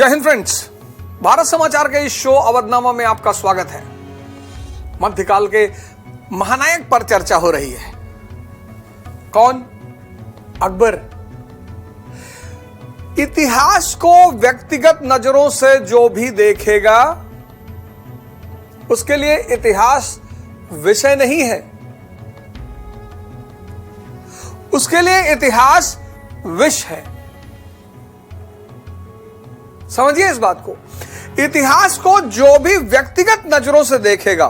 जय हिंद फ्रेंड्स, भारत समाचार के इस शो अवधनामा में आपका स्वागत है। मध्यकाल के महानायक पर चर्चा हो रही है। कौन? अकबर। इतिहास को व्यक्तिगत नजरों से जो भी देखेगा उसके लिए इतिहास विषय नहीं है, उसके लिए इतिहास विष है। समझिए इस बात को। इतिहास को जो भी व्यक्तिगत नजरों से देखेगा,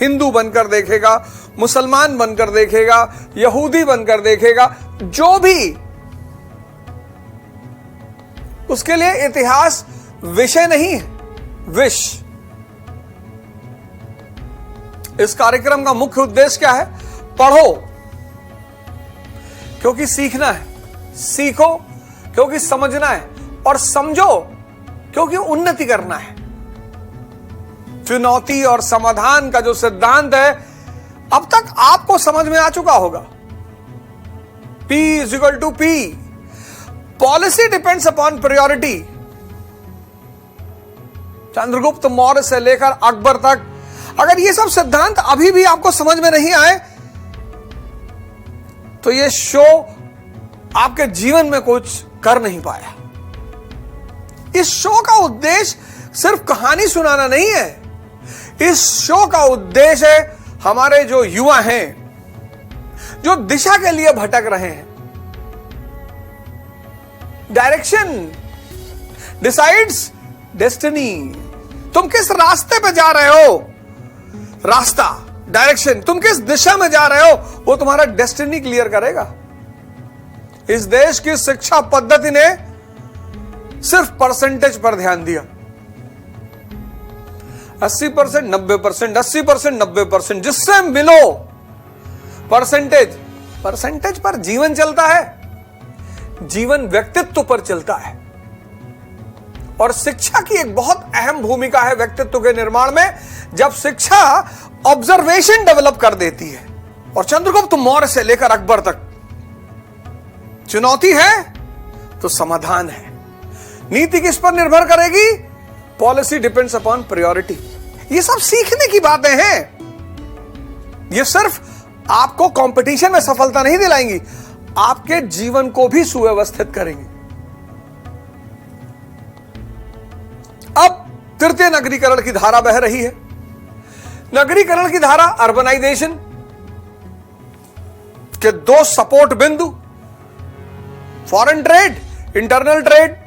हिंदू बनकर देखेगा, मुसलमान बनकर देखेगा, यहूदी बनकर देखेगा, जो भी, उसके लिए इतिहास विषय नहीं है, विष। इस कार्यक्रम का मुख्य उद्देश्य क्या है? पढ़ो क्योंकि सीखना है, सीखो क्योंकि समझना है, और समझो क्योंकि उन्नति करना है। चुनौती और समाधान का जो सिद्धांत है अब तक आपको समझ में आ चुका होगा। P = P, policy depends upon priority. Chandragupta Maurya से लेकर अकबर तक अगर ये सब सिद्धांत अभी भी आपको समझ में नहीं आए तो ये शो आपके जीवन में कुछ कर नहीं पाया। इस शो का उद्देश्य सिर्फ कहानी सुनाना नहीं है। इस शो का उद्देश्य है हमारे जो युवा हैं, जो दिशा के लिए भटक रहे हैं। Direction decides destiny. तुम किस रास्ते पे जा रहे हो, रास्ता, डायरेक्शन, तुम किस दिशा में जा रहे हो, वो तुम्हारा डेस्टिनी क्लियर करेगा। इस देश की शिक्षा पद्धति ने सिर्फ परसेंटेज पर ध्यान दिया। 80%, 90%, 80%, 90%, जिससे मिलो परसेंटेज। परसेंटेज पर जीवन चलता है, जीवन व्यक्तित्व पर चलता है। और शिक्षा की एक बहुत अहम भूमिका है व्यक्तित्व के निर्माण में, जब शिक्षा ऑब्जर्वेशन डेवलप कर देती है। और चंद्रगुप्त मौर्य से लेकर अकबर तक चुनौती है तो समाधान है। नीति किस पर निर्भर करेगी? Policy depends upon priority. ये सब सीखने की बातें हैं। ये सिर्फ आपको कंपटीशन में सफलता नहीं दिलाएंगी, आपके जीवन को भी सुव्यवस्थित करेंगी। अब तृतीय नगरीकरण की धारा बह रही है। नगरीकरण की धारा अर्बनाइजेशन के दो सपोर्ट बिंदु, foreign trade, internal trade.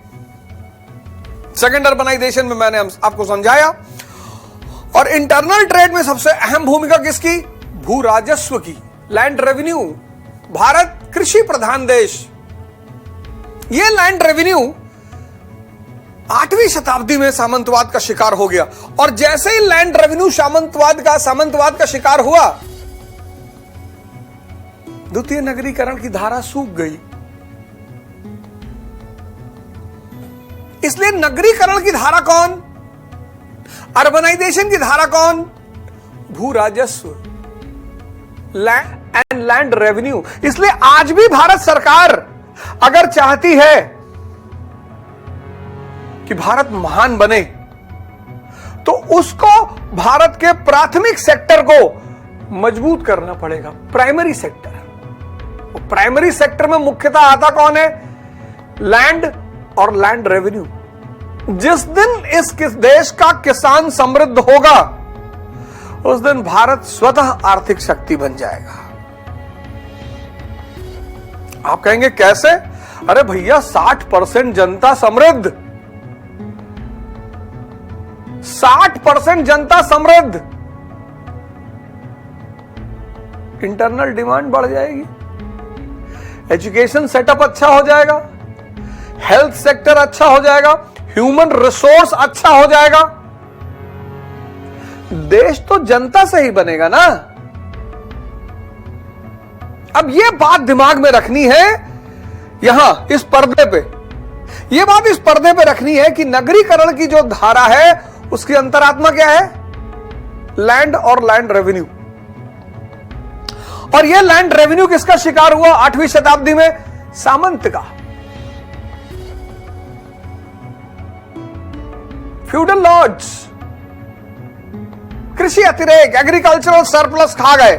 Second urbanisation में मैंने आपको समझाया। और इंटरनल ट्रेड में सबसे अहम भूमिका किसकी? भू राजस्व की, लैंड रेवेन्यू। भारत कृषि प्रधान देश। यह लैंड रेवेन्यू 8वीं शताब्दी में सामंतवाद का शिकार हो गया। और जैसे ही लैंड रेवेन्यू सामंतवाद का शिकार हुआ, द्वितीय नगरीकरण की धारा सूख गई। इसलिए नगरीकरण की धारा कौन? अर्बनाइजेशन की धारा कौन? भू राजस्व, लैंड रेवेन्यू। इसलिए आज भी भारत सरकार अगर चाहती है कि भारत महान बने तो उसको भारत के प्राथमिक सेक्टर को मजबूत करना पड़ेगा। Primary sector. प्राइमरी सेक्टर में मुख्यतः आता कौन है? लैंड और लैंड रेवेन्यू। जिस दिन इस देश का किसान समृद्ध होगा उस दिन भारत स्वतः आर्थिक शक्ति बन जाएगा। आप कहेंगे कैसे? अरे भैया 60% जनता समृद्ध, 60% जनता समृद्ध, इंटरनल डिमांड बढ़ जाएगी, एजुकेशन सेटअप अच्छा हो जाएगा, हेल्थ सेक्टर अच्छा हो जाएगा, ह्यूमन रिसोर्स अच्छा हो जाएगा। देश तो जनता से ही बनेगा ना। अब यह बात दिमाग में रखनी है, यहां इस पर्दे पे, यह बात इस पर्दे पे रखनी है कि नगरीकरण की जो धारा है उसकी अंतरात्मा क्या है? लैंड और लैंड रेवेन्यू। और यह लैंड रेवेन्यू किसका शिकार हुआ 8वीं शताब्दी में? सामंत का। फ्यूडल लॉर्ड्स कृषि अतिरेक, एग्रीकल्चरल सरप्लस खा गए,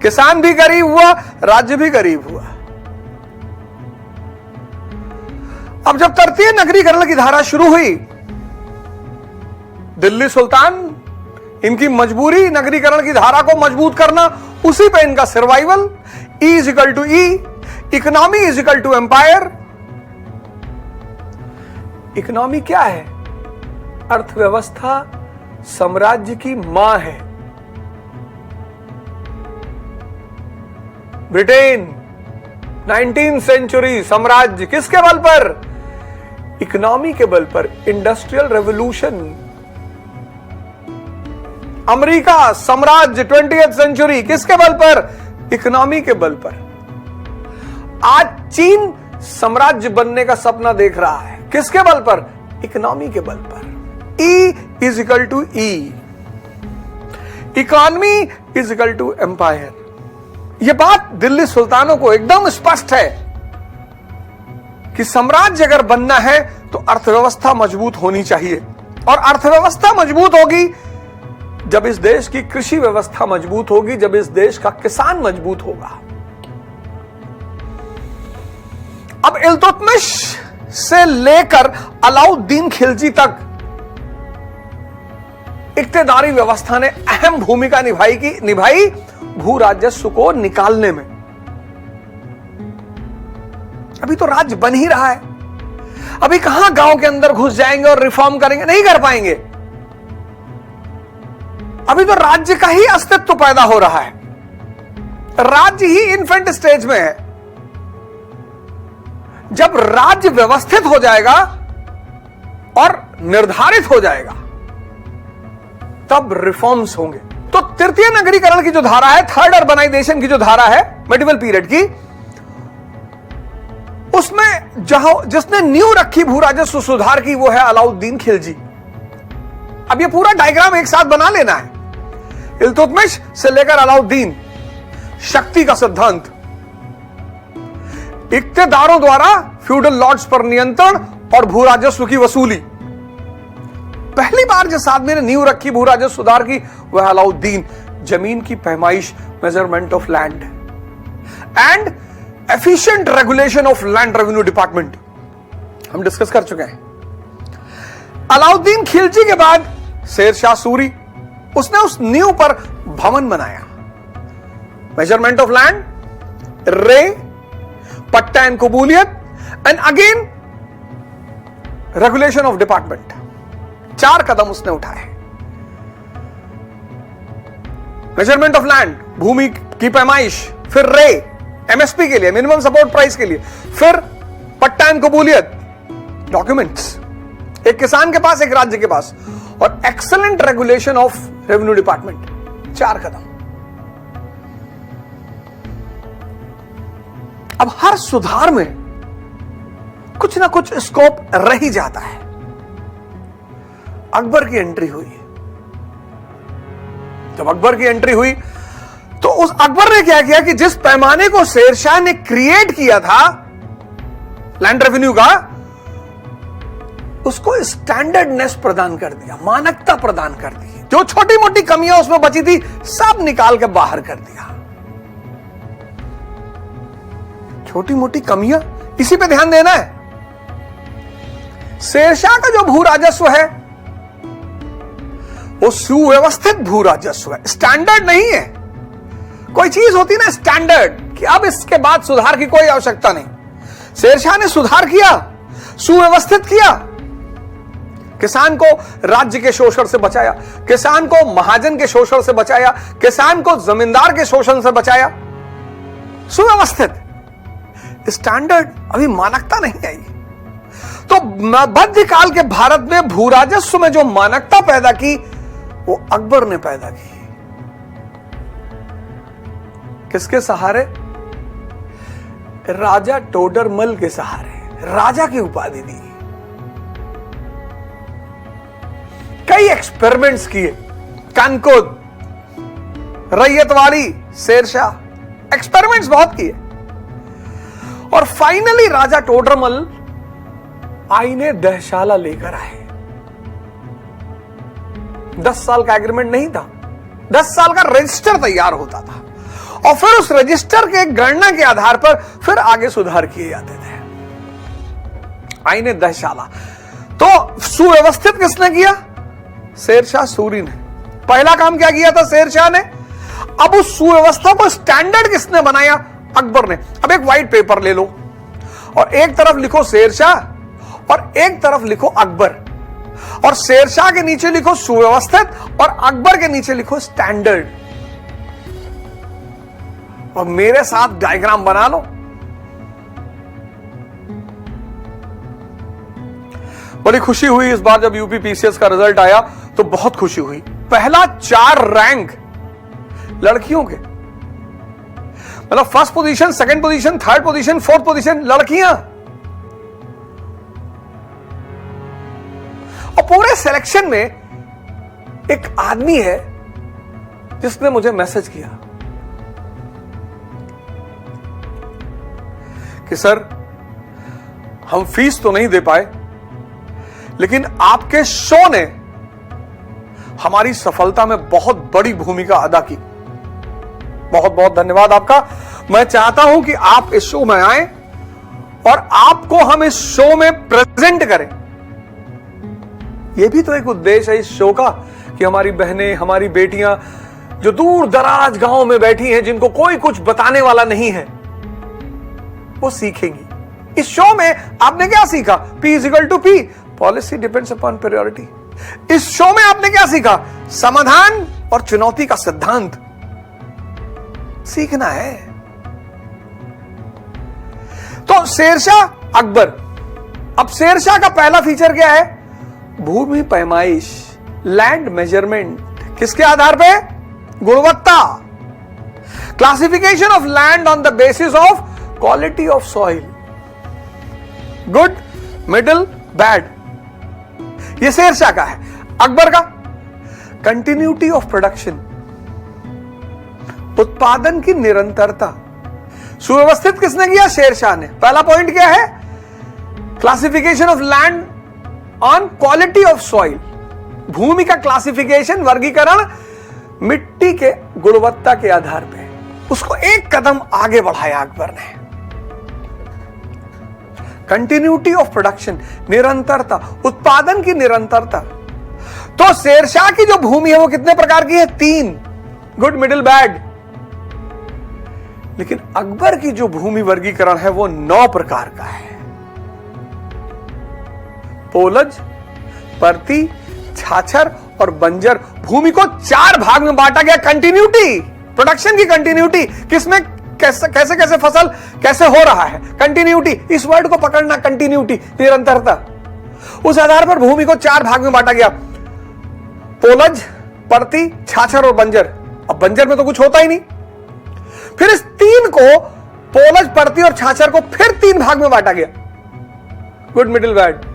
किसान भी गरीब हुआ, राज्य भी गरीब हुआ। अब जब तृतीय नगरीकरण की धारा शुरू हुई, दिल्ली सुल्तान, इनकी मजबूरी नगरीकरण की धारा को मजबूत करना, उसी पे इनका survival. E is equal to E, economy is equal to empire. Economy क्या है? अर्थव्यवस्था साम्राज्य की मां है। ब्रिटेन 19th सेंचुरी साम्राज्य किसके बल पर? इकोनॉमी के बल पर। Industrial revolution. अमेरिका साम्राज्य 20th सेंचुरी किसके बल पर? इकोनॉमी के बल पर। आज चीन साम्राज्य बनने का सपना देख रहा है, किसके बल पर? इकोनॉमी के बल पर। E is equal to E, economy is equal to empire. यह बात दिल्ली सुल्तानों को एकदम स्पष्ट है कि साम्राज्य अगर बनना है तो अर्थव्यवस्था मजबूत होनी चाहिए, और अर्थव्यवस्था मजबूत होगी जब इस देश की कृषि व्यवस्था मजबूत होगी, जब इस देश का किसान मजबूत होगा। अब इल्तुतमिश से लेकर अलाउद्दीन खिलजी तक इक्तेदारी व्यवस्था ने अहम भूमिका निभाई भू राजस्व को निकालने में। अभी तो राज्य बन ही रहा है, अभी कहां गांव के अंदर घुस जाएंगे और रिफॉर्म करेंगे? नहीं कर पाएंगे। अभी तो राज्य का ही अस्तित्व पैदा हो रहा है, राज्य ही इन्फेंट स्टेज में है। जब राज्य व्यवस्थित हो जाएगा और निर्धारित हो जाएगा, तब रिफॉर्म्स होंगे। तो तृतीय नगरीकरण की जो धारा है, थर्ड अर्बनाइजेशन की जो धारा है मेडिवल पीरियड की, उसमें जिसने नींव रखी भू राजस्व सुधार की, वो है अलाउद्दीन खिलजी। अब ये पूरा डायग्राम एक साथ बना लेना है। इल्तुतमिश से लेकर अलाउद्दीन, शक्ति का सिद्धांत, इक्तेदारों द्वारा फ्यूडल लॉर्ड्स पर नियंत्रण और भू राजस्व की वसूली। पहली बार जिस आदमी ने नींव रखी भू राजस्व सुधार की, वह अलाउद्दीन। जमीन की पैमाइश, measurement of land and efficient regulation of land revenue department, हम डिस्कस कर चुके हैं। अलाउद्दीन खिलजी के बाद शेर शाह सूरी, उसने उस नींव पर भवन बनाया। मेजरमेंट ऑफ लैंड, रे, patta and kabuliyat, and again regulation of department. 4 कदम उसने उठाए। मेजरमेंट ऑफ लैंड, भूमि की पैमाइश, फिर रे, एमएसपी के लिए, मिनिमम सपोर्ट प्राइस के लिए, फिर पट्टा एंड कबूलियत, डॉक्यूमेंट्स, एक किसान के पास, एक राज्य के पास, और excellent regulation of revenue department. 4 कदम। अब हर सुधार में कुछ ना कुछ स्कोप रह ही जाता है। अकबर की एंट्री हुई। जब अकबर की एंट्री हुई तो उस अकबर ने क्या किया कि जिस पैमाने को शेरशाह ने क्रिएट किया था लैंड रेवेन्यू का, उसको स्टैंडर्डनेस प्रदान कर दिया, मानकता प्रदान कर दी। जो छोटी मोटी कमियां उसमें बची थी, सब निकाल के बाहर कर दिया। छोटी मोटी कमियां, इसी पे ध्यान देना है। शेरशाह का जो भू राजस्व है वो सुव्यवस्थित भू राजस्व है, स्टैंडर्ड नहीं है। कोई चीज होती ना स्टैंडर्ड, कि अब इसके बाद सुधार की कोई आवश्यकता नहीं। शेरशाह ने सुधार किया, सुव्यवस्थित किया, किसान को राज्य के शोषण से बचाया, किसान को महाजन के शोषण से बचाया, किसान को जमींदार के शोषण से बचाया। सुव्यवस्थित, स्टैंडर्ड, अभी मानकता नहीं आई। तो मध्यकाल के भारत में भू राजस्व में जो मानकता पैदा की, वो अकबर ने पैदा की। किसके सहारे? राजा टोडरमल के सहारे। राजा की उपाधि दी। कई एक्सपेरिमेंट्स किए, कानकोद, रैयतवाड़ी, शेरशाह, एक्सपेरिमेंट्स बहुत किए, और फाइनली राजा टोडरमल आईने दहशाला लेकर आए। 10 साल का एग्रीमेंट नहीं था, 10 साल का रजिस्टर तैयार होता था और फिर उस रजिस्टर के गणना के आधार पर फिर आगे सुधार किए जाते थे। आईने 10 साल तो सुव्यवस्थित किसने किया? शेरशाह सूरी ने। पहला काम क्या किया था शेरशाह ने? अब उस सुव्यवस्था को स्टैंडर्ड किसने बनाया? अकबर ने। अब एक व्हाइट पेपर ले लो और एक तरफ लिखो शेरशाह और एक तरफ लिखो अकबर, और शेरशाह के नीचे लिखो सुव्यवस्थित और अकबर के नीचे लिखो स्टैंडर्ड, और मेरे साथ डायग्राम बना लो। बड़ी खुशी हुई इस बार जब यूपी पीसीएस का रिजल्ट आया तो बहुत खुशी हुई। पहला 4 रैंक लड़कियों के, मतलब first position, second position, third position, fourth position लड़कियां, और पूरे सिलेक्शन में एक आदमी है जिसने मुझे मैसेज किया कि सर हम फीस तो नहीं दे पाए, लेकिन आपके शो ने हमारी सफलता में बहुत बड़ी भूमिका अदा की। बहुत बहुत धन्यवाद आपका। मैं चाहता हूं कि आप इस शो में आए और आपको हम इस शो में प्रेजेंट करें। यह भी तो एक उद्देश्य है इस शो का कि हमारी बहनें, हमारी बेटियां जो दूर दराज गांव में बैठी हैं, जिनको कोई कुछ बताने वाला नहीं है, वो सीखेंगी। इस शो में आपने क्या सीखा? P = P, policy depends upon priority. इस शो में आपने क्या सीखा? समाधान और चुनौती का सिद्धांत सीखना है। तो शेरशाह अकबर। अब शेरशाह का पहला फीचर क्या है? भूमि पैमाइश, लैंड मेजरमेंट। किसके आधार पे? गुणवत्ता। Classification of land on the basis of quality of soil, good, middle, bad. ये शेरशाह का है। अकबर का कंटिन्यूटी ऑफ प्रोडक्शन, उत्पादन की निरंतरता। सुव्यवस्थित किसने किया? शेरशाह ने। पहला पॉइंट क्या है? Classification of land on quality of soil. भूमि का क्लासिफिकेशन, वर्गीकरण मिट्टी के गुणवत्ता के आधार पे। उसको एक कदम आगे बढ़ाया अकबर ने। कंटिन्यूटी ऑफ प्रोडक्शन, निरंतरता, उत्पादन की निरंतरता। तो शेरशाह की जो भूमि है वो कितने प्रकार की है? 3, गुड, मिडिल, बैड। लेकिन अकबर की जो भूमि वर्गीकरण है वो 9 प्रकार का है। पोलज, परती, छाछर और बंजर। भूमि को 4 भाग में बांटा गया। कंटिन्यूटी, प्रोडक्शन की कंटिन्यूटी, किसमें कैसे कैसे कैसे फसल कैसे हो रहा है, कंटिन्यूटी। इस वर्ड को पकड़ना, कंटिन्यूटी, निरंतरता। उस आधार पर भूमि को 4 भाग में बांटा गया। पोलज, परती, छाछर और बंजर। अब बंजर में तो कुछ होता ही नहीं। फिर इस 3 को, पोलज, परती और छाछर को फिर 3 भाग में बांटा गया, गुड, मिडिल, बैड।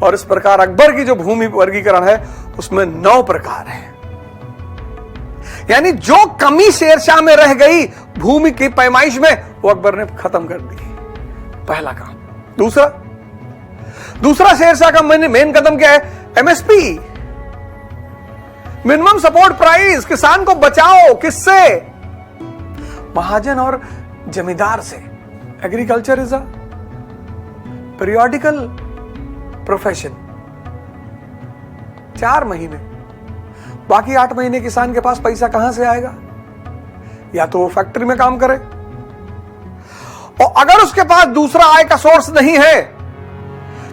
और इस प्रकार अकबर की जो भूमि वर्गीकरण है उसमें 9 प्रकार है। यानी जो कमी शेरशाह में रह गई भूमि की पैमाइश में, वो अकबर ने खत्म कर दी। पहला काम। दूसरा शेरशाह का मेन कदम क्या है? MSP, minimum support price. किसान को बचाओ, किससे? महाजन और जमींदार से। Agriculture is a periodical profession. 4 महीने, बाकी 8 महीने किसान के पास पैसा कहां से आएगा? या तो वो फैक्ट्री में काम करे, और अगर उसके पास दूसरा आय का सोर्स नहीं है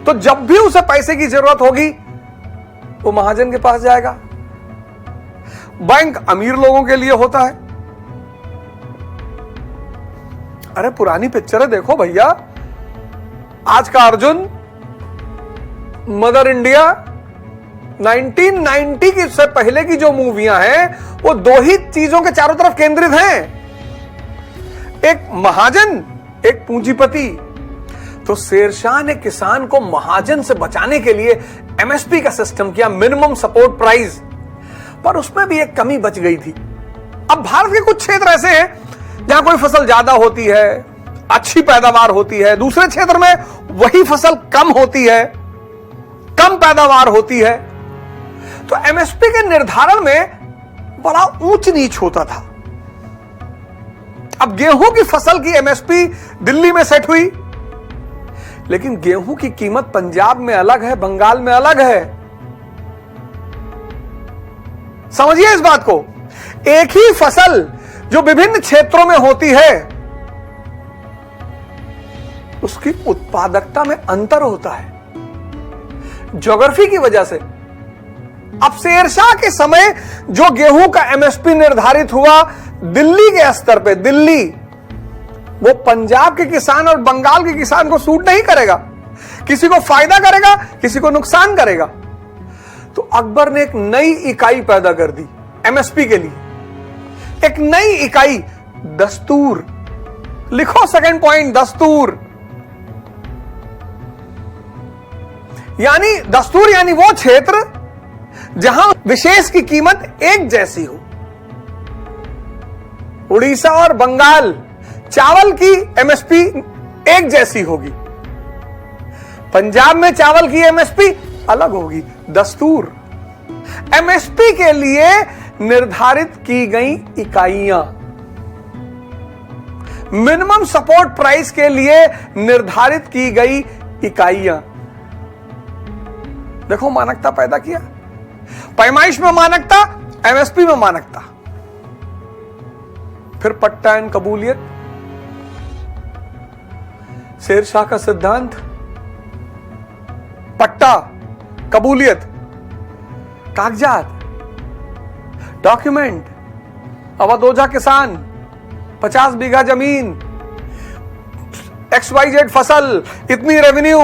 तो जब भी उसे पैसे की जरूरत होगी वो महाजन के पास जाएगा। बैंक अमीर लोगों के लिए होता है। अरे पुरानी पिक्चरें देखो भैया, आज का अर्जुन, मदर इंडिया, 1990 की से पहले की जो मूवियां हैं वो 2 ही चीजों के चारों तरफ केंद्रित हैं, एक महाजन, एक पूंजीपति। तो शेरशाह ने किसान को महाजन से बचाने के लिए एमएसपी का सिस्टम किया, मिनिमम सपोर्ट प्राइस। पर उसमें भी एक कमी बच गई थी। अब भारत के कुछ क्षेत्र ऐसे हैं जहां कोई फसल ज्यादा होती है, अच्छी पैदावार होती है, दूसरे क्षेत्र में वही फसल कम होती है, कम पैदावार होती है। तो एमएसपी के निर्धारण में बड़ा ऊंच नीच होता था। अब गेहूं की फसल की एमएसपी दिल्ली में सेट हुई, लेकिन गेहूं की कीमत पंजाब में अलग है, बंगाल में अलग है। समझिए इस बात को। एक ही फसल जो विभिन्न क्षेत्रों में होती है, उसकी उत्पादकता में अंतर होता है ज्योग्राफी की वजह से। अब शेरशाह के समय जो गेहूं का एमएसपी निर्धारित हुआ दिल्ली के स्तर पे, दिल्ली, वो पंजाब के किसान और बंगाल के किसान को सूट नहीं करेगा। किसी को फायदा करेगा, किसी को नुकसान करेगा। तो अकबर ने एक नई इकाई पैदा कर दी एमएसपी के लिए, एक नई इकाई, दस्तूर। लिखो सेकंड पॉइंट, दस्तूर। यानी दस्तूर यानी वो क्षेत्र जहां विशेष की कीमत एक जैसी हो। उड़ीसा और बंगाल, चावल की एमएसपी एक जैसी होगी, पंजाब में चावल की एमएसपी अलग होगी। दस्तूर, एमएसपी के लिए निर्धारित की गई इकाइयां, मिनिमम सपोर्ट प्राइस के लिए निर्धारित की गई इकाइयां। देखो मानकता पैदा किया, पैमाइश में मानकता, एमएसपी में मानकता। फिर पट्टा एंड कबूलियत, शेरशाह का सिद्धांत, पट्टा, कबूलियत, कागजात, डॉक्यूमेंट। अवधोजा किसान, 50 बीघा जमीन, XYZ फसल, इतनी रेवेन्यू।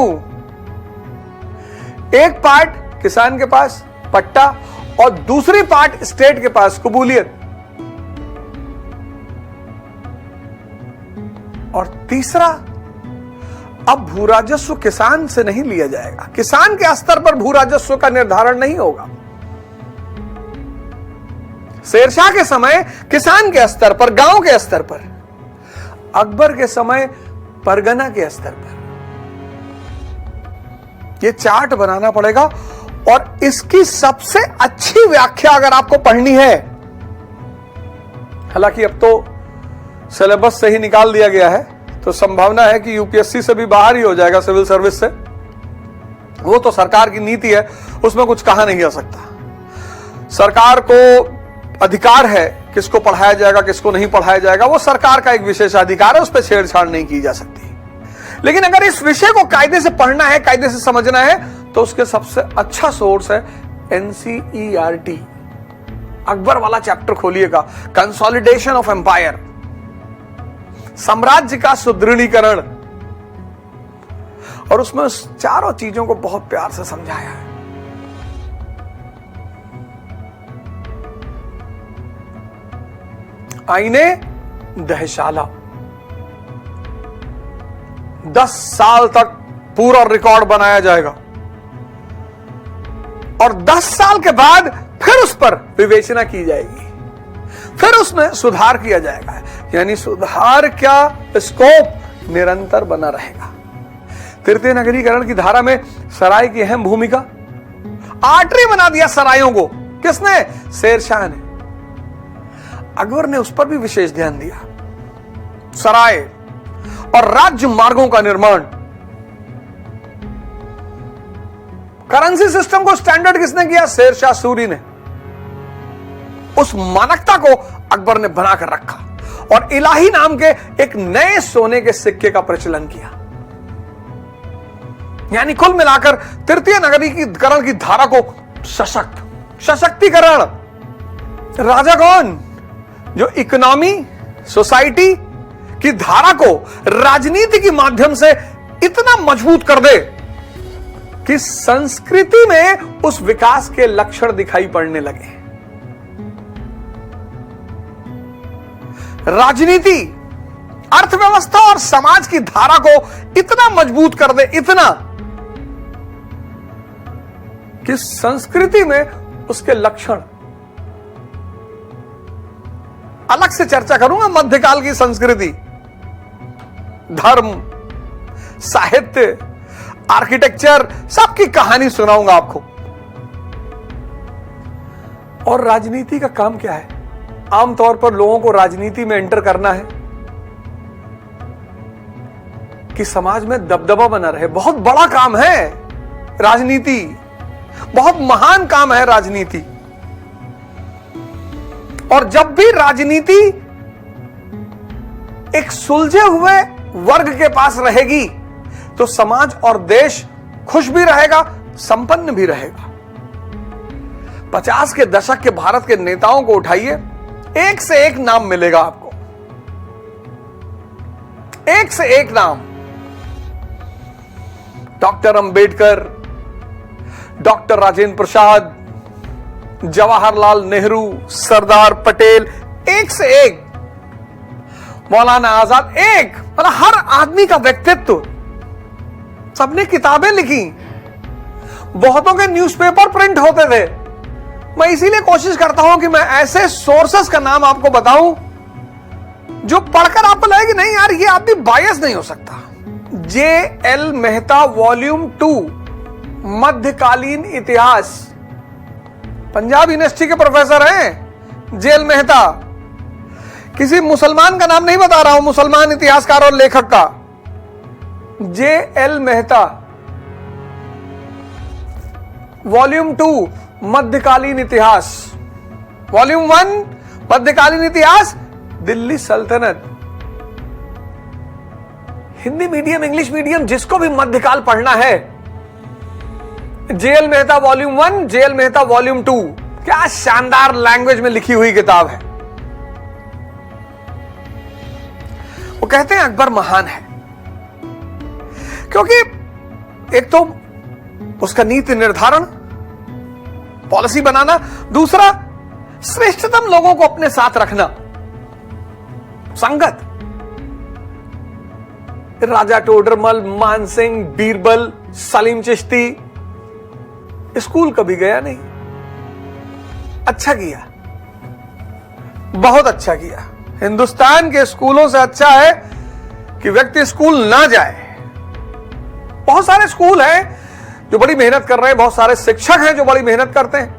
एक पार्ट किसान के पास पट्टा और दूसरी पार्ट स्टेट के पास कबूलियत। और तीसरा, अब भू राजस्व किसान से नहीं लिया जाएगा, किसान के स्तर पर भू राजस्व का निर्धारण नहीं होगा। शेरशाह के समय किसान के स्तर पर, गांव के स्तर पर, अकबर के समय परगना के स्तर पर। यह चार्ट बनाना पड़ेगा और इसकी सबसे अच्छी व्याख्या अगर आपको पढ़नी है, हालांकि अब तो सिलेबस से ही निकाल दिया गया है, तो संभावना है कि यूपीएससी से भी बाहर ही हो जाएगा, सिविल सर्विस से। वो तो सरकार की नीति है, उसमें कुछ कहा नहीं जा सकता। सरकार को अधिकार है किसको पढ़ाया जाएगा, किसको नहीं पढ़ाया जाएगा, वो सरकार का एक विशेषाधिकार है, उस पर छेड़छाड़ नहीं की जा सकती। लेकिन अगर इस विषय को कायदे से पढ़ना है, कायदे से समझना है, तो उसके सबसे अच्छा सोर्स है NCERT। अकबर वाला चैप्टर खोलिएगा, कंसोलिडेशन ऑफ एम्पायर, साम्राज्य का सुदृढ़ीकरण, और उसमें उस चारों चीजों को बहुत प्यार से समझाया है। आईने दहशाला, 10 साल तक पूरा रिकॉर्ड बनाया जाएगा और 10 साल के बाद फिर उस पर विवेचना की जाएगी, फिर उसमें सुधार किया जाएगा। यानी सुधार क्या स्कोप निरंतर बना रहेगा। तृतीय नगरीकरण की धारा में सराय की अहम भूमिका, आर्टरी बना दिया सरायों को, किसने? शेरशाह ने। अकबर ने उस पर भी विशेष ध्यान दिया। सराय और राज्य मार्गों का निर्माण, करेंसी सिस्टम को स्टैंडर्ड किसने किया? शेरशाह सूरी ने। उस मानकता को अकबर ने बनाकर रखा और इलाही नाम के एक नए सोने के सिक्के का प्रचलन किया। यानी कुल मिलाकर तृतीय नगरीकरण की धारा को सशक्तिकरण। राजा कौन? जो इकोनॉमी, सोसाइटी की धारा को राजनीति के माध्यम से इतना मजबूत कर दे कि संस्कृति में उस विकास के लक्षण दिखाई पड़ने लगे। राजनीति, अर्थव्यवस्था और समाज की धारा को इतना मजबूत कर दे, इतना कि संस्कृति में उसके लक्षण। अलग से चर्चा करूंगा मध्यकाल की संस्कृति, धर्म, साहित्य, आर्किटेक्चर, सबकी कहानी सुनाऊंगा आपको। और राजनीति का काम क्या है? आमतौर पर लोगों को राजनीति में एंटर करना है कि समाज में दबदबा बना रहे। बहुत बड़ा काम है राजनीति, बहुत महान काम है राजनीति। और जब भी राजनीति एक सुलझे हुए वर्ग के पास रहेगी तो समाज और देश खुश भी रहेगा, संपन्न भी रहेगा। 50 के दशक के भारत के नेताओं को उठाइए, एक से एक नाम मिलेगा आपको, एक से एक नाम। डॉक्टर अंबेडकर, डॉक्टर राजेंद्र प्रसाद, जवाहरलाल नेहरू, सरदार पटेल, एक से एक। मौलाना आजाद, एक। मतलब हर आदमी का व्यक्तित्व। सबने किताबें लिखी, बहुतों के न्यूज़पेपर प्रिंट होते थे। मैं इसीलिए कोशिश करता हूं कि मैं ऐसे सोर्सेस का नाम आपको बताऊं जो पढ़कर आपको लगे कि नहीं यार, ये आदमी बायस नहीं हो सकता। J.L. मेहता वॉल्यूम 2 मध्यकालीन इतिहास, पंजाब यूनिवर्सिटी के प्रोफेसर हैं J.L. मेहता। किसी मुसलमान का नाम नहीं बता रहा हूं, मुसलमान इतिहासकार और लेखक का। J.L. मेहता वॉल्यूम 2 मध्यकालीन इतिहास, वॉल्यूम 1 मध्यकालीन इतिहास, दिल्ली सल्तनत। हिंदी मीडियम, इंग्लिश मीडियम, जिसको भी मध्यकाल पढ़ना है, J.L. Mehta volume 1, J.L. Mehta volume 2। क्या शानदार लैंग्वेज में लिखी हुई किताब है। वो कहते हैं अकबर महान है क्योंकि एक तो उसका नीति निर्धारण, पॉलिसी बनाना, दूसरा श्रेष्ठतम लोगों को अपने साथ रखना, संगत। राजा टोडरमल, मानसिंह, बीरबल, सलीम चिश्ती, स्कूल कभी गया नहीं। अच्छा किया, बहुत अच्छा किया। हिंदुस्तान के स्कूलों से अच्छा है कि व्यक्ति स्कूल ना जाए। बहुत सारे स्कूल हैं जो बड़ी मेहनत कर रहे हैं, बहुत सारे शिक्षक हैं जो बड़ी मेहनत करते हैं,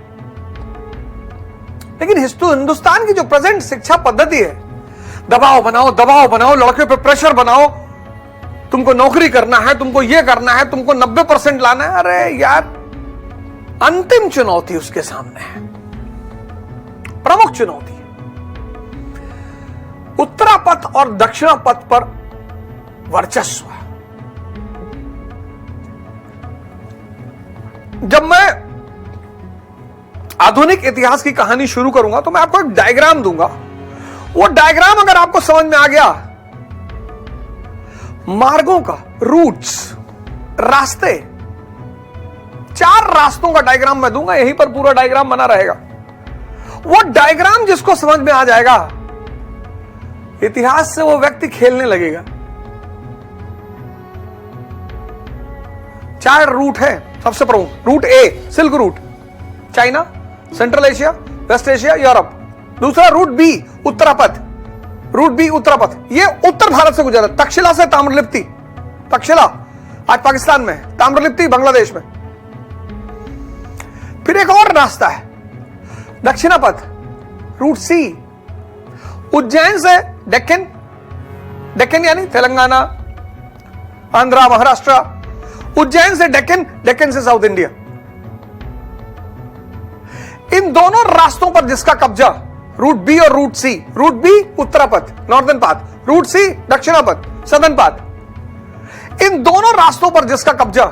लेकिन हिंदुस्तान की जो प्रेजेंट शिक्षा पद्धति है, दबाव बनाओ, लड़के पे प्रेशर बनाओ, तुमको नौकरी करना है, तुमको ये करना है, तुमको 90% लाना है। अरे यार, अंतिम चुनौती उसके सामने है, प्रमुख चुनौती। उत्तरा पथ और दक्षिणा पथ पर वर्चस्व। जब मैं आधुनिक इतिहास की कहानी शुरू करूंगा तो मैं आपको एक डायग्राम दूंगा। वो डायग्राम अगर आपको समझ में आ गया, मार्गों का, रूट्स, रास्ते, 4 रास्तों का डायग्राम मैं दूंगा, यहीं पर पूरा डायग्राम बना रहेगा। वो डायग्राम जिसको समझ में आ जाएगा, इतिहास से वो व्यक्ति खेलने लगेगा। 4 रूट है सबसे प्रमुख। Route A, silk route, China, central Asia, west Asia, Europe. दूसरा route B, Uttarapatha. Route B, Uttarapatha, ये उत्तर भारत से गुजरा, तक्षशिला से ताम्रलिप्ति। तक्षशिला आज पाकिस्तान में, ताम्रलिप्ति बांग्लादेश में। फिर एक और रास्ता है, दक्षिणापथ, रूट सी, उज्जैन से डेक्कन, डेक्कन यानी तेलंगाना, आंध्रा, महाराष्ट्र, उज्जैन से डेक्कन, डेक्कन से साउथ इंडिया। इन दोनों रास्तों पर जिसका कब्जा, रूट बी और route C, route B Uttarapatha, northern path, route C Dakshinapatha, southern path. इन दोनों रास्तों पर जिसका कब्जा,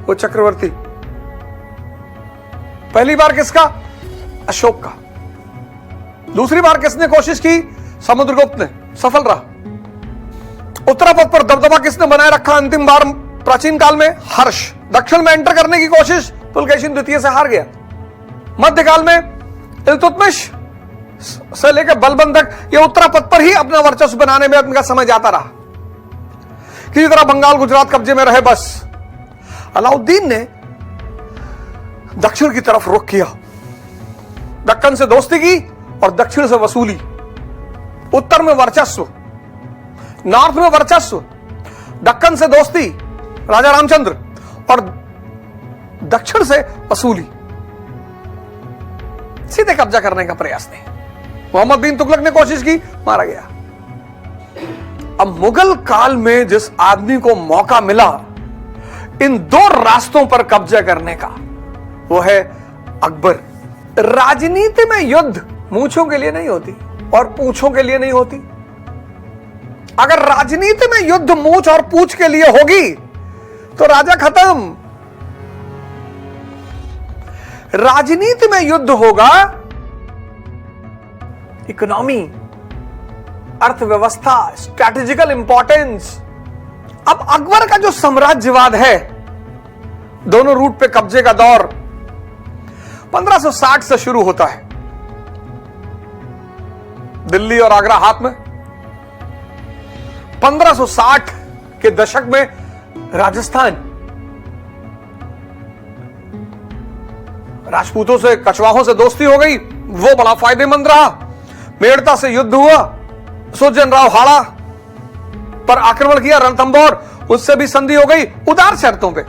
वो चक्रवर्ती। पहली बार किसका? अशोक का। दूसरी बार किसने कोशिश की? समुद्रगुप्त ने, सफल रहा। उत्तरापथ पर दबदबा किसने बनाए रखा अंतिम बार प्राचीन काल में? हर्ष। दक्षिण में एंटर करने की कोशिश पुलकेशिन द्वितीय से हार गया। मध्यकाल में इल्तुतमिश से लेकर बलबन तक ये उत्तरापथ पर ही अपना वर्चस्व बनाने में उनका समय जाता रहा। किसी तरह बंगाल, गुजरात कब्जे में रहे। बस अलाउद्दीन ने दक्षिण की तरफ रुख किया, दक्कन से दोस्ती की और दक्षिण से वसूली। उत्तर में वर्चस्व, नॉर्थ में वर्चस्व, दक्कन से दोस्ती राजा रामचंद्र और दक्षिण से वसूली। सीधे कब्जा करने का प्रयास नहीं। मोहम्मद बिन तुगलक ने कोशिश की, मारा गया। अब मुगल काल में जिस आदमी को मौका मिला इन दो रास्तों पर कब्जा करने का, वो है अकबर। राजनीति में युद्ध मूंछों के लिए नहीं होती और पूंछों के लिए नहीं होती। अगर राजनीति में युद्ध मूंछ और पूंछ के लिए होगी तो राजा खत्म। राजनीति में युद्ध होगा इकोनॉमी, अर्थव्यवस्था, स्ट्रैटेजिकल इंपॉर्टेंस। अब अकबर का जो साम्राज्यवाद है, दोनों रूट पे कब्जे का दौर 1560 से शुरू होता है। दिल्ली और आगरा हाथ में। 1560 के दशक में राजस्थान, राजपूतों से, कछवाहों से दोस्ती हो गई, वो बड़ा फायदेमंद रहा। मेड़ता से युद्ध हुआ, सुरजन राव हाड़ा पर आक्रमण किया, रणथंभौर, उससे भी संधि हो गई उदार शर्तों पे।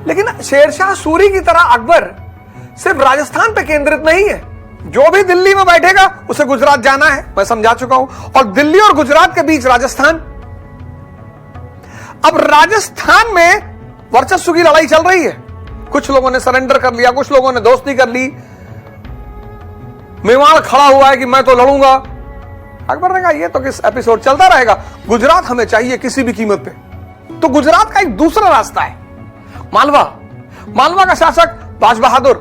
लेकिन शेरशाह सूरी की तरह अकबर सिर्फ राजस्थान पे केंद्रित नहीं है। जो भी दिल्ली में बैठेगा उसे गुजरात जाना है, मैं समझा चुका हूं। और दिल्ली और गुजरात के बीच राजस्थान। अब राजस्थान में वर्चस्व की लड़ाई चल रही है। कुछ लोगों ने सरेंडर कर लिया, कुछ लोगों ने दोस्ती कर ली। मेवाड़ खड़ा हुआ है कि मैं तो लड़ूंगा। अकबर ने कहा यह तो किस एपिसोड चलता रहेगा, गुजरात हमें चाहिए किसी भी कीमत पे। तो गुजरात का एक दूसरा रास्ता है, मालवा। मालवा का शासक बाज बहादुर।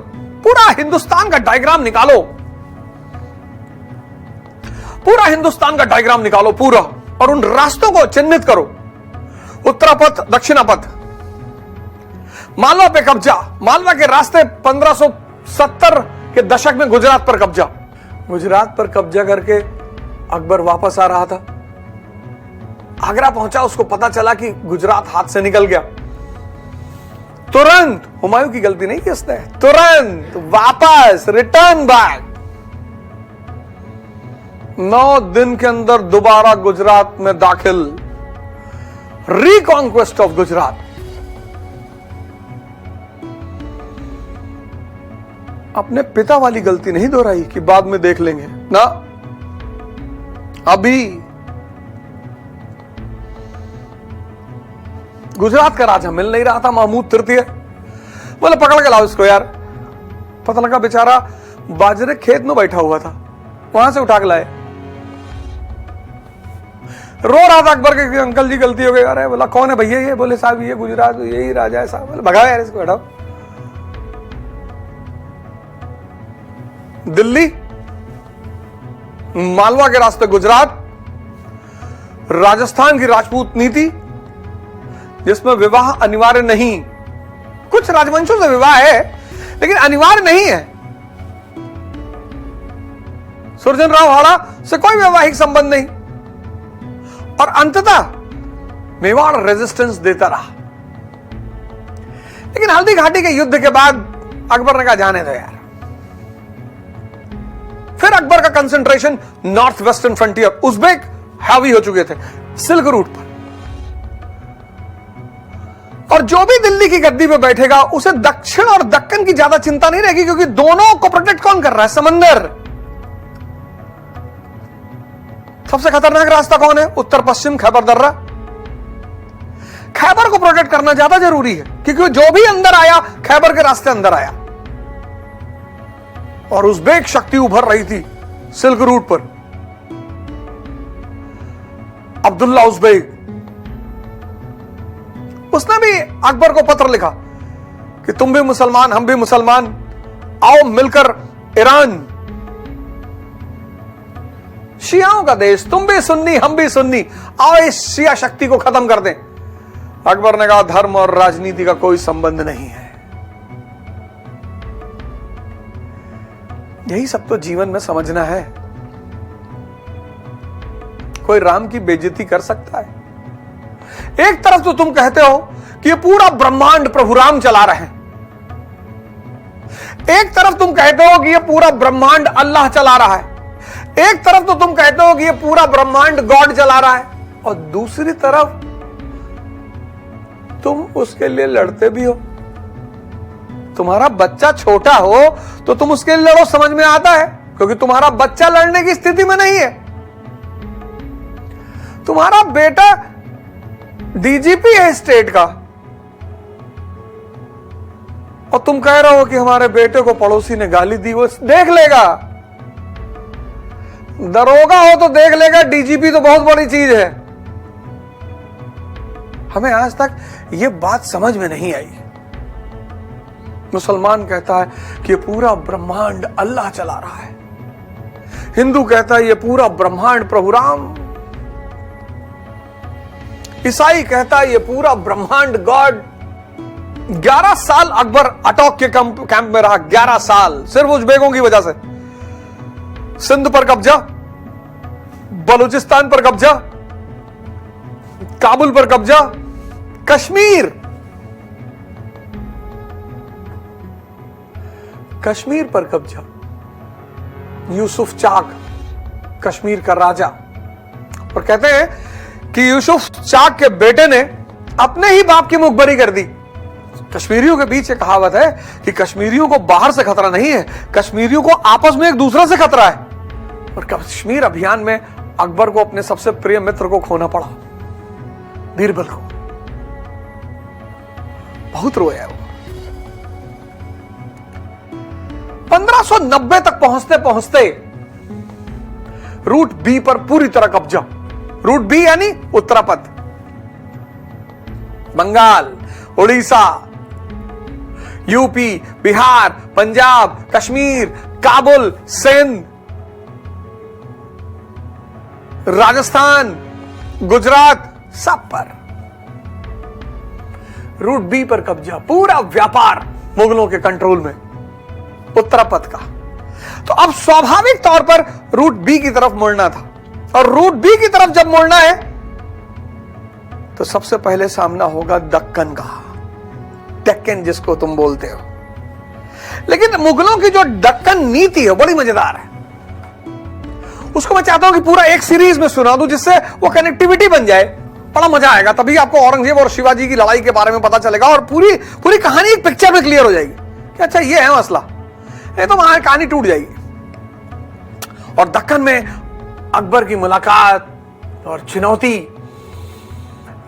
पूरा हिंदुस्तान का डायग्राम निकालो, पूरा हिंदुस्तान का डायग्राम निकालो पूरा, और उन रास्तों को चिन्हित करो, उत्तरापथ, दक्षिणापथ। मालवा पे कब्जा, मालवा के रास्ते 1570 के दशक में गुजरात पर कब्जा। गुजरात पर कब्जा करके अकबर वापस आ रहा था, आगरा पहुंचा, उसको पता चला कि गुजरात हाथ से निकल गया। तुरंत, हुमायूं की गलती नहीं की उसने, तुरंत वापस, रिटर्न बैक। 9 दिन के अंदर दोबारा गुजरात में दाखिल, रिकॉन्क्वेस्ट ऑफ गुजरात। अपने पिता वाली गलती नहीं दोहराई कि बाद में देख लेंगे ना, अभी गुजरात का राजा मिल नहीं रहा था, महमूद तृतीय। बोले पकड़ के लाओ इसको यार। पता लगा बेचारा बाजरे खेत में बैठा हुआ था, वहां से उठा के लाए। रो रहा था अकबर के, अंकल जी गलती हो गई। अरे बोला कौन है भैया ये? बोले साहब ये गुजरात यही राजा है साहब। बोले भगाओ यार इसको, हटाओ। दिल्ली, मालवा के रास्ते गुजरात, राजस्थान की राजपूत नीति जिसमें विवाह अनिवार्य नहीं। कुछ राजवंशों से विवाह है लेकिन अनिवार्य नहीं है। सुरजन राव हाड़ा से कोई वैवाहिक संबंध नहीं। और अंततः मेवाड़ रेजिस्टेंस देता रहा। लेकिन हल्दी घाटी के युद्ध के बाद अकबर ने कहा जाने दो यार। फिर अकबर का concentration north western frontier, Uzbek हावी हो चुके थे सिल्क रूट पर। और जो भी दिल्ली की गद्दी पे बैठेगा उसे दक्षिण और दक्कन की ज्यादा चिंता नहीं रहेगी, क्योंकि दोनों को प्रोटेक्ट कौन कर रहा है? समंदर। सबसे खतरनाक रास्ता कौन है? उत्तर पश्चिम खैबर दर्रा। खैबर को प्रोटेक्ट करना ज्यादा जरूरी है, क्योंकि जो भी अंदर आया खैबर के रास्ते अंदर आया। और उज़्बेक शक्ति उभर रही थी सिल्क रूट पर। अब्दुल्ला उज़्बेक, उसने भी अकबर को पत्र लिखा कि तुम भी मुसलमान, हम भी मुसलमान, आओ मिलकर ईरान, शियाओं का देश, तुम भी सुन्नी हम भी सुन्नी, आओ इस शिया शक्ति को खत्म कर दें। अकबर ने कहा धर्म और राजनीति का कोई संबंध नहीं है। यही सब तो जीवन में समझना है। कोई राम की बेइज्जती कर सकता है? एक तरफ तो तुम कहते हो कि ये पूरा ब्रह्मांड प्रभु राम चला रहे हैं, एक तरफ तुम कहते हो कि ये पूरा ब्रह्मांड अल्लाह चला रहा है, एक तरफ तो तुम कहते हो कि ये पूरा ब्रह्मांड गॉड चला रहा है, और दूसरी तरफ तुम उसके लिए लड़ते भी हो। तुम्हारा बच्चा छोटा हो तो तुम उसके लिए लड़ो, समझ में आता है, क्योंकि तुम्हारा बच्चा लड़ने की स्थिति में नहीं है। तुम्हारा बेटा डीजीपी है स्टेट का और तुम कह रहे हो कि हमारे बेटे को पड़ोसी ने गाली दी, वो देख लेगा। दरोगा हो तो देख लेगा, डीजीपी तो बहुत बड़ी चीज है। हमें आज तक यह बात समझ में नहीं आई। मुसलमान कहता है कि पूरा ब्रह्मांड अल्लाह चला रहा है, हिंदू कहता है ये पूरा ब्रह्मांड प्रभु राम, ईसाई कहता है ये पूरा ब्रह्मांड गॉड। 11 साल अकबर अटॉक के कैंप में रहा, 11 साल सिर्फ उज़्बेकों की वजह से। सिंध पर कब्जा, बलूचिस्तान पर कब्जा, काबुल पर कब्जा, कश्मीर पर कब्जा। यूसुफ चाक कश्मीर का राजा, और कहते हैं कि यूसुफ चाक के बेटे ने अपने ही बाप की मुखबरी कर दी। कश्मीरियों के बीच एक कहावत है कि कश्मीरियों को बाहर से खतरा नहीं है, कश्मीरियों को आपस में एक दूसरे से खतरा है। और कश्मीर अभियान में अकबर को अपने सबसे प्रिय मित्र को खोना पड़ा, बीरबल को। बहुत रोया वो। 1590 तक पहुंचते पहुंचते रूट बी पर पूरी तरह कब्जा। रूट बी यानी उत्तरापथ, बंगाल, उड़ीसा, यूपी, बिहार, पंजाब, कश्मीर, काबुल, सिंध, राजस्थान, गुजरात, सब पर रूट बी पर कब्जा। पूरा व्यापार मुगलों के कंट्रोल में, उत्तरापथ का। तो अब स्वाभाविक तौर पर रूट बी की तरफ मुड़ना था, और रूट बी की तरफ जब मुड़ना है तो सबसे पहले सामना होगा दक्कन का, डेक्कन जिसको तुम बोलते हो। लेकिन मुगलों की जो दक्कन नीति है बड़ी मजेदार है। उसको मैं चाहता हूं कि पूरा एक सीरीज में सुना दूं, जिससे वो कनेक्टिविटी बन जाए, बड़ा मजा आएगा। तभी आपको औरंगजेब और शिवाजी की लड़ाई के बारे में पता चलेगा और पूरी कहानी एक पिक्चर में क्लियर हो जाएगी कि अच्छा ये है मसला, नहीं तो वहां कहानी टूट जाएगी। और दक्कन में अकबर की मुलाकात और चुनौती।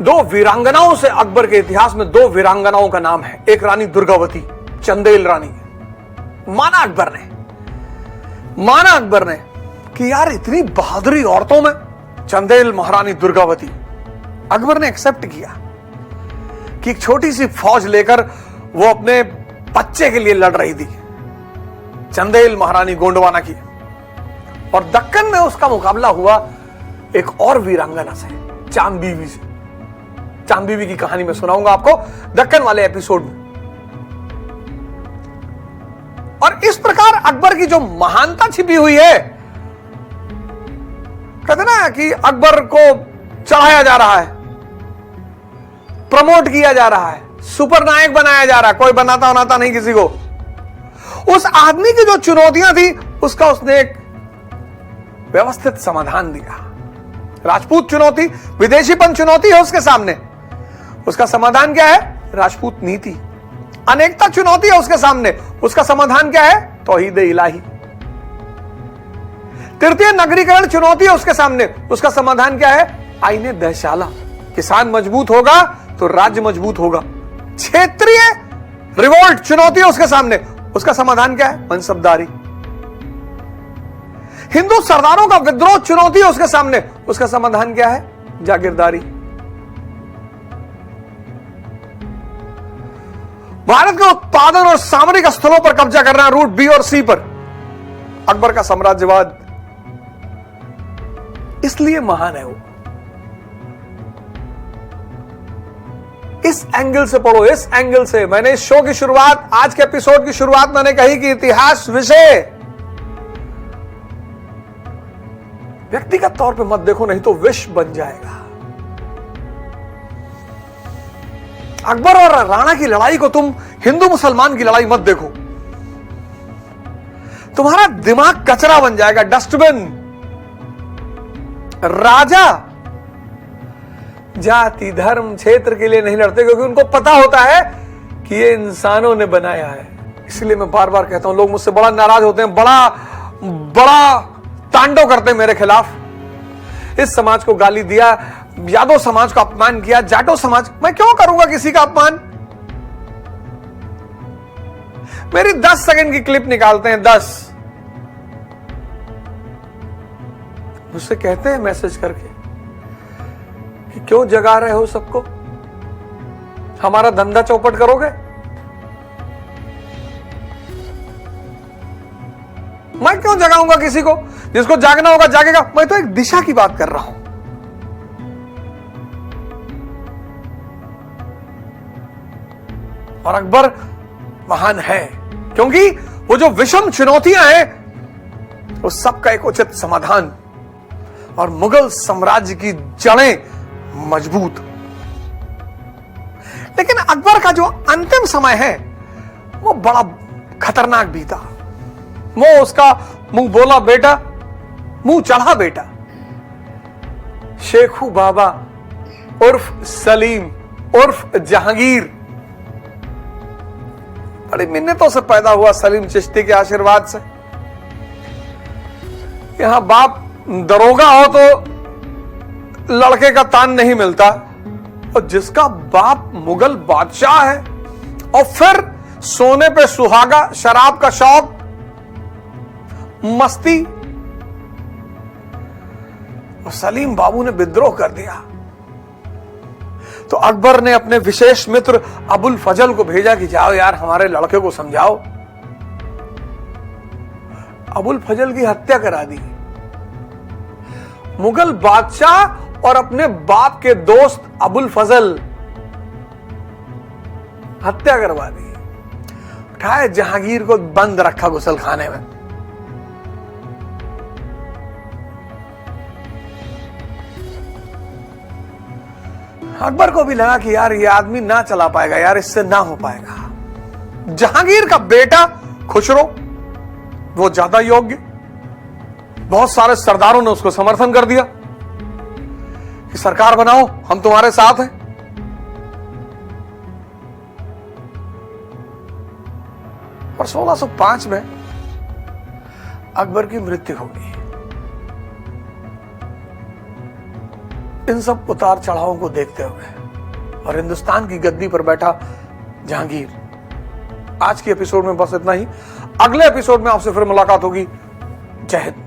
2 वीरांगनाओं से अकबर के इतिहास में 2 वीरांगनाओं का नाम है। एक रानी दुर्गावती, चंदेल रानी। माना अकबर ने कि यार इतनी बहादुरी औरतों में, चंदेल महारानी दुर्गावती। अकबर ने एक्सेप्ट किया कि एक छोटी सी फौज लेकर वो अपने बच्चे के लिए लड़ रही थी, चंदेल महारानी गोंडवाना की। और दक्कन में उसका मुकाबला हुआ एक और वीरांगना से, चांद बीवी से। चांद बीवी की कहानी मैं सुनाऊंगा आपको दक्कन वाले एपिसोड में। और इस प्रकार अकबर की जो महानता छिपी हुई है, कहते ना कि अकबर को चढ़ाया जा रहा है, प्रमोट किया जा रहा है, सुपर नायक बनाया जा रहा है, कोई बनाता नहीं किसी को। उस आदमी की जो चुनौतियां थी उसका उसने एक व्यवस्थित समाधान दिया। राजपूत चुनौती, विदेशीपन चुनौती है उसके सामने, उसका समाधान क्या है? राजपूत नीति। अनेकता चुनौती है उसके सामने, उसका समाधान क्या है? तौहीद इलाही। तृतीय नगरीकरण चुनौती है उसके सामने, उसका समाधान क्या है? आईने दहशाला। किसान मजबूत होगा तो राज्य मजबूत होगा। क्षेत्रीय रिवोल्ट चुनौती है उसके सामने, उसका समाधान क्या है? मनसबदारी। हिंदू सरदारों का विद्रोह चुनौती है उसके सामने, उसका समाधान क्या है? जागीरदारी। भारत के उत्पादन और सामरिक स्थलों पर कब्जा करना है, रूट बी और सी पर। अकबर का साम्राज्यवाद इसलिए महान है वो। इस एंगल से पढ़ो, इस एंगल से। मैंने इस शो की शुरुआत, आज के एपिसोड की शुरुआत मैंने कही कि इतिहास विषय व्यक्तिगत तौर पे मत देखो, नहीं तो विष बन जाएगा। अकबर और राणा की लड़ाई को तुम हिंदू मुसलमान की लड़ाई मत देखो, तुम्हारा दिमाग कचरा बन जाएगा, डस्टबिन। राजा जाति धर्म क्षेत्र के लिए नहीं लड़ते, क्योंकि उनको पता होता है कि ये इंसानों ने बनाया है। इसलिए मैं बार बार कहता हूं, लोग मुझसे बड़ा नाराज होते हैं, बड़ा बड़ा तांडव करते हैं मेरे खिलाफ। इस समाज को गाली दिया, यादव समाज का अपमान किया, जाटो समाज, मैं क्यों करूंगा किसी का अपमान? मेरी 10 सेकंड की क्लिप निकालते हैं, 10, मुझसे कहते हैं मैसेज करके कि क्यों जगा रहे हो सबको, हमारा धंधा चौपट करोगे? मैं क्यों जगाऊंगा किसी को? जिसको जागना होगा जागेगा। मैं तो एक दिशा की बात कर रहा हूं। और अकबर महान है क्योंकि वो जो विषम चुनौतियां हैं वो सबका एक उचित समाधान, और मुगल साम्राज्य की जड़ें मजबूत। लेकिन अकबर का जो अंतिम समय है वो बड़ा खतरनाक बीता। वो उसका मुंह बोला बेटा, मुंह चढ़ा बेटा। शेखू बाबा उर्फ सलीम उर्फ जहांगीर, बड़ी मिन्नतों से पैदा हुआ सलीम चिश्ती के आशीर्वाद से। यहां बाप दरोगा हो तो लड़के का तान नहीं मिलता, और जिसका बाप मुगल बादशाह है और फिर सोने पे सुहागा, शराब का शौक, मस्ती, और सलीम बाबू ने विद्रोह कर दिया। तो अकबर ने अपने विशेष मित्र अबुल फजल को भेजा कि जाओ यार हमारे लड़के को समझाओ। अबुल फजल की हत्या करा दी। मुगल बादशाह और अपने बाप के दोस्त अबुल फजल, हत्या करवा दी। उठाए जहांगीर को बंद रखा गुसल खाने में। अकबर को भी लगा कि यार ये आदमी ना चला पाएगा, यार इससे ना हो पाएगा। जहांगीर का बेटा खुसरो, वो ज्यादा योग्य। बहुत सारे सरदारों ने उसको समर्थन कर दिया कि सरकार बनाओ, हम तुम्हारे साथ हैं। और 1605 में अकबर की मृत्यु हो गई। इन सब उतार चढ़ावों को देखते हुए और हिंदुस्तान की गद्दी पर बैठा जहांगीर। आज के एपिसोड में बस इतना ही। अगले एपिसोड में आपसे फिर मुलाकात होगी। जय हिंद।